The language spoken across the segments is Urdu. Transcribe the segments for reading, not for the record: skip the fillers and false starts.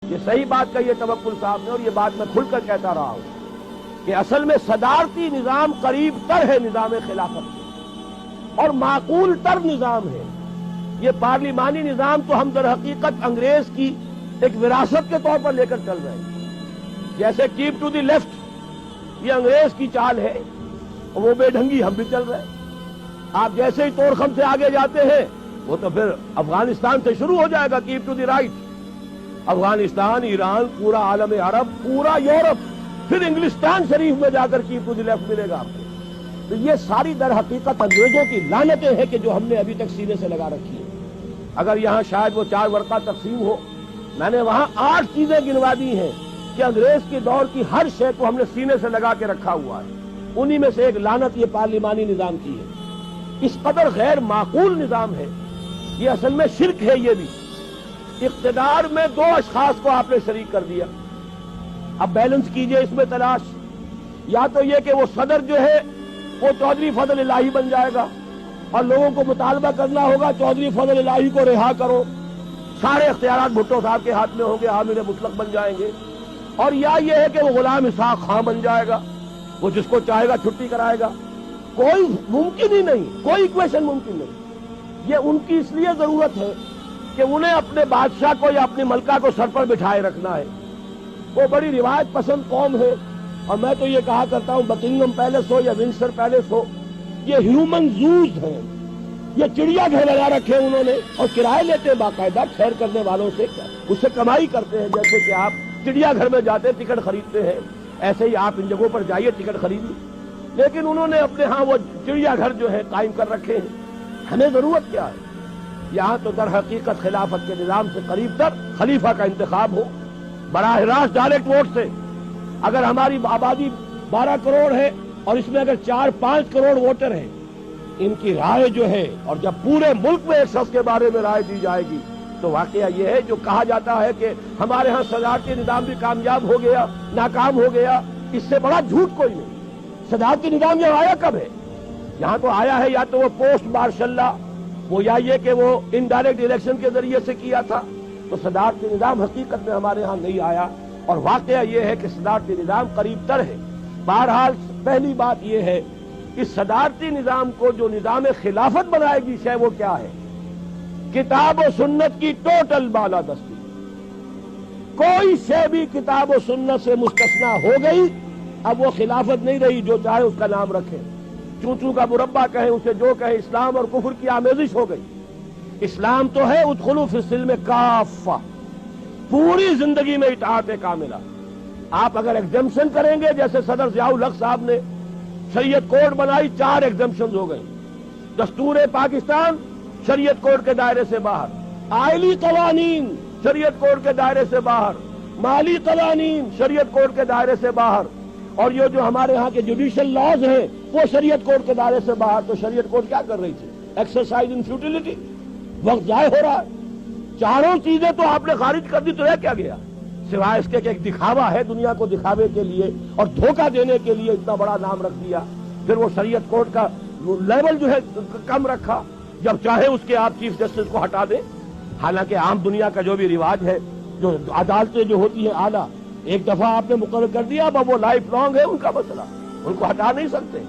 یہ صحیح بات کہی ہے توکل صاحب نے، اور یہ بات میں کھل کر کہتا رہا ہوں کہ اصل میں صدارتی نظام قریب تر ہے نظام خلافت سے اور معقول تر نظام ہے۔ یہ پارلیمانی نظام تو ہم در حقیقت انگریز کی ایک وراثت کے طور پر لے کر چل رہے ہیں، جیسے کیپ ٹو دی لیفٹ یہ انگریز کی چال ہے اور وہ بے ڈھنگی ہم بھی چل رہے ہیں۔ آپ جیسے ہی توڑخم سے آگے جاتے ہیں وہ تو پھر افغانستان سے شروع ہو جائے گا keep to the right, Afghanistan, Iran, پورا عالم عرب، پورا یورپ، پھر انگلستان شریف میں جا کر کیپ ٹو دی لیفٹ ملے گا آپ کو۔ تو یہ ساری در حقیقت انگریزوں کی لعنتیں ہیں کہ جو ہم نے ابھی تک سینے سے لگا رکھی ہیں۔ اگر یہاں شاید وہ 4 ورقہ تقسیم ہو، میں نے وہاں 8 چیزیں گنوا دی ہیں کہ انگریز کے دور کی ہر شے کو ہم نے سینے سے لگا کے رکھا ہوا ہے، انہی میں سے ایک لعنت یہ پارلیمانی نظام کی ہے۔ اس قدر غیر معقول نظام ہے، یہ اصل میں شرک ہے۔ یہ بھی اقتدار میں 2 اشخاص کو آپ نے شریک کر دیا، اب بیلنس کیجئے اس میں تلاش، یا تو یہ کہ وہ صدر جو ہے وہ چودھری فضل الہی بن جائے گا اور لوگوں کو مطالبہ کرنا ہوگا چودھری فضل الہی کو رہا کرو، سارے اختیارات بھٹو صاحب کے ہاتھ میں ہوں گے، عامر مطلق بن جائیں گے، اور یا یہ ہے کہ وہ غلام اسحاق خاں بن جائے گا، وہ جس کو چاہے گا چھٹی کرائے گا۔ کوئی ممکن ہی نہیں، کوئی ایکویشن ممکن نہیں۔ یہ ان کی اس لیے ضرورت ہے کہ انہیں اپنے بادشاہ کو یا اپنی ملکہ کو سر پر بٹھائے رکھنا ہے۔ وہ بڑی روایت پسند قوم ہے، اور میں تو یہ کہا کرتا ہوں بکنگھم پیلس ہو یا ونسٹر پیلس ہو، یہ ہیومن زوز ہیں، یہ چڑیا گھر لگا رکھے انہوں نے، اور کرائے لیتے باقاعدہ ٹھہر کرنے والوں سے، اس سے کمائی کرتے ہیں۔ جیسے کہ آپ چڑیا گھر میں جاتے ٹکٹ خریدتے ہیں، ایسے ہی آپ ان جگہوں پر جائیے ٹکٹ خریدیے، لیکن انہوں نے اپنے ہاں وہ چڑیا گھر جو ہے قائم کر رکھے ہیں۔ ہمیں ضرورت کیا ہے؟ یہاں تو در حقیقت خلافت کے نظام سے قریب تر خلیفہ کا انتخاب ہو براہ راست ڈائریکٹ ووٹ سے۔ اگر ہماری آبادی 12 کروڑ ہے اور اس میں اگر 4-5 کروڑ ووٹر ہیں، ان کی رائے جو ہے، اور جب پورے ملک میں ایک شخص کے بارے میں رائے دی جائے گی تو واقعہ یہ ہے جو کہا جاتا ہے کہ ہمارے ہاں صدارتی نظام بھی کامیاب ہو گیا، ناکام ہو گیا، اس سے بڑا جھوٹ کوئی نہیں۔ صدارتی نظام یہ آیا کب ہے؟ یہاں تو آیا ہے یا تو وہ پوسٹ مارشل لا، وہ یا یہ کہ وہ انڈائریکٹ الیکشن کے ذریعے سے کیا تھا، تو صدارتی نظام حقیقت میں ہمارے ہاں نہیں آیا، اور واقعہ یہ ہے کہ صدارتی نظام قریب تر ہے۔ بہرحال پہلی بات یہ ہے، اس صدارتی نظام کو جو نظام خلافت بنائے گی شے وہ کیا ہے؟ کتاب و سنت کی ٹوٹل بالادستی۔ کوئی شے بھی کتاب و سنت سے مستثنا ہو گئی، اب وہ خلافت نہیں رہی، جو چاہے اس کا نام رکھے، چونچو کا مربع کہیں، اسے جو کہے، اسلام اور کفر کی آمیزش ہو گئی۔ اسلام تو ہے ادخلوا فی السلم کافہ، پوری زندگی میں اطاعت کاملہ۔ آپ اگر ایگزمپشن کریں گے، جیسے صدر ضیاء الحق صاحب نے شریعت کوڈ بنائی، 4 ایگزمپشن ہو گئے، دستور پاکستان شریعت کوڈ کے دائرے سے باہر، آئلی قوانین شریعت کوڈ کے دائرے سے باہر، مالی قوانین شریعت کوڈ کے دائرے سے باہر، اور یہ جو ہمارے ہاں کے جوڈیشل لاز ہیں وہ شریعت کوڈ کے دائرے سے باہر۔ تو شریعت کوڈ کیا کر رہی تھی؟ ایکسرسائز ان فیوٹیلٹی، وقت ضائع ہو رہا ہے۔ 4 چیزیں تو آپ نے خارج کر دی، تو رہ کیا گیا؟ سوائے اس کے کہ ایک دکھاوا ہے، دنیا کو دکھاوے کے لیے اور دھوکہ دینے کے لیے اتنا بڑا نام رکھ دیا۔ پھر وہ شریعت کوڈ کا لیول جو ہے کم رکھا، جب چاہے اس کے آپ چیف جسٹس کو ہٹا دیں۔ حالانکہ عام دنیا کا جو بھی رواج ہے، جو عدالتیں جو ہوتی ہیں اعلیٰ، ایک دفعہ آپ نے مقرر کر دیا، اب وہ لائف لانگ ہے ان کا مسئلہ، ان کو ہٹا نہیں سکتے۔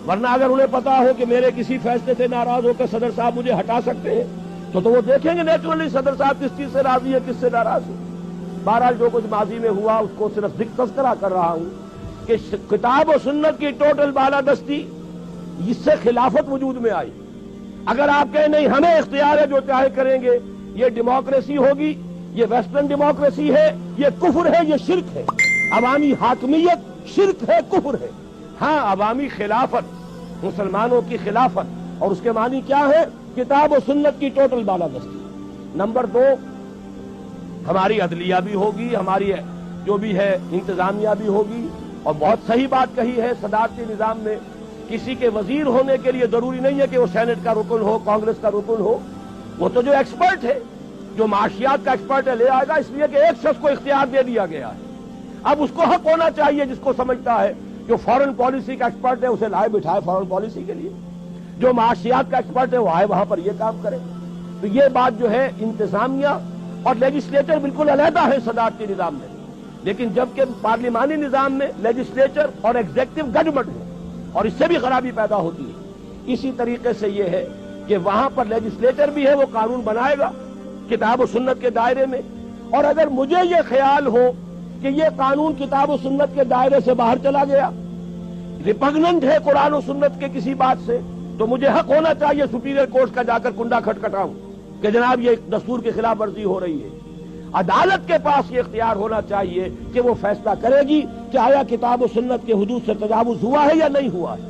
ورنہ اگر انہیں پتا ہو کہ میرے کسی فیصلے سے ناراض ہو کر صدر صاحب مجھے ہٹا سکتے ہیں، تو وہ دیکھیں گے نیچرلی صدر صاحب کس چیز سے راضی ہے، کس سے ناراض ہے۔ بہرحال جو کچھ ماضی میں ہوا اس کو صرف تذکرہ کر رہا ہوں کہ کتاب و سنت کی ٹوٹل بالادستی، اس سے خلافت وجود میں آئی۔ اگر آپ کہیں نہیں ہمیں اختیار ہے، جو چاہے کریں گے، یہ ڈیموکریسی ہوگی، یہ ویسٹرن ڈیموکریسی ہے، یہ کفر ہے، یہ شرک ہے۔ عوامی حاکمیت شرک ہے، کفر ہے۔ ہاں، عوامی خلافت، مسلمانوں کی خلافت، اور اس کے معنی کیا ہے؟ کتاب و سنت کی ٹوٹل بالادستی۔ نمبر 2، ہماری عدلیہ بھی ہوگی، ہماری جو بھی ہے انتظامیہ بھی ہوگی، اور بہت صحیح بات کہی ہے، صدارتی نظام میں کسی کے وزیر ہونے کے لیے ضروری نہیں ہے کہ وہ سینٹ کا رکن ہو، کانگریس کا رکن ہو، وہ تو جو ایکسپرٹ ہے، جو معاشیات کا ایکسپرٹ ہے، لے آئے گا، اس لیے کہ ایک شخص کو اختیار دے دیا گیا ہے۔ اب اس کو حق ہونا چاہیے، جس کو سمجھتا ہے، جو فورن پالیسی کا ایکسپرٹ ہے اسے لائے بٹھائے فورن پالیسی کے لیے، جو معاشیات کا ایکسپرٹ ہے وہ آئے وہاں پر یہ کام کرے۔ تو یہ بات جو ہے انتظامیہ اور لیجسلیچر بالکل علیحدہ ہے صدارتی نظام میں. لیکن جبکہ پارلیمانی نظام میں لیجسلیچر اور ایگزیکٹو گڈمٹ ہے اور اس سے بھی خرابی پیدا ہوتی ہے. اسی طریقے سے یہ ہے کہ وہاں پر لیجسلیچر بھی ہے، وہ قانون بنائے گا کتاب و سنت کے دائرے میں، اور اگر مجھے یہ خیال ہو کہ یہ قانون کتاب و سنت کے دائرے سے باہر چلا گیا، ریپگننٹ ہے قرآن و سنت کے کسی بات سے، تو مجھے حق ہونا چاہیے سپیریئر کورٹ کا جا کر کنڈا کھٹکھٹاؤں کہ جناب یہ دستور کی خلاف ورزی ہو رہی ہے. عدالت کے پاس یہ اختیار ہونا چاہیے کہ وہ فیصلہ کرے گی کہ آیا کتاب و سنت کے حدود سے تجاوز ہوا ہے یا نہیں ہوا ہے.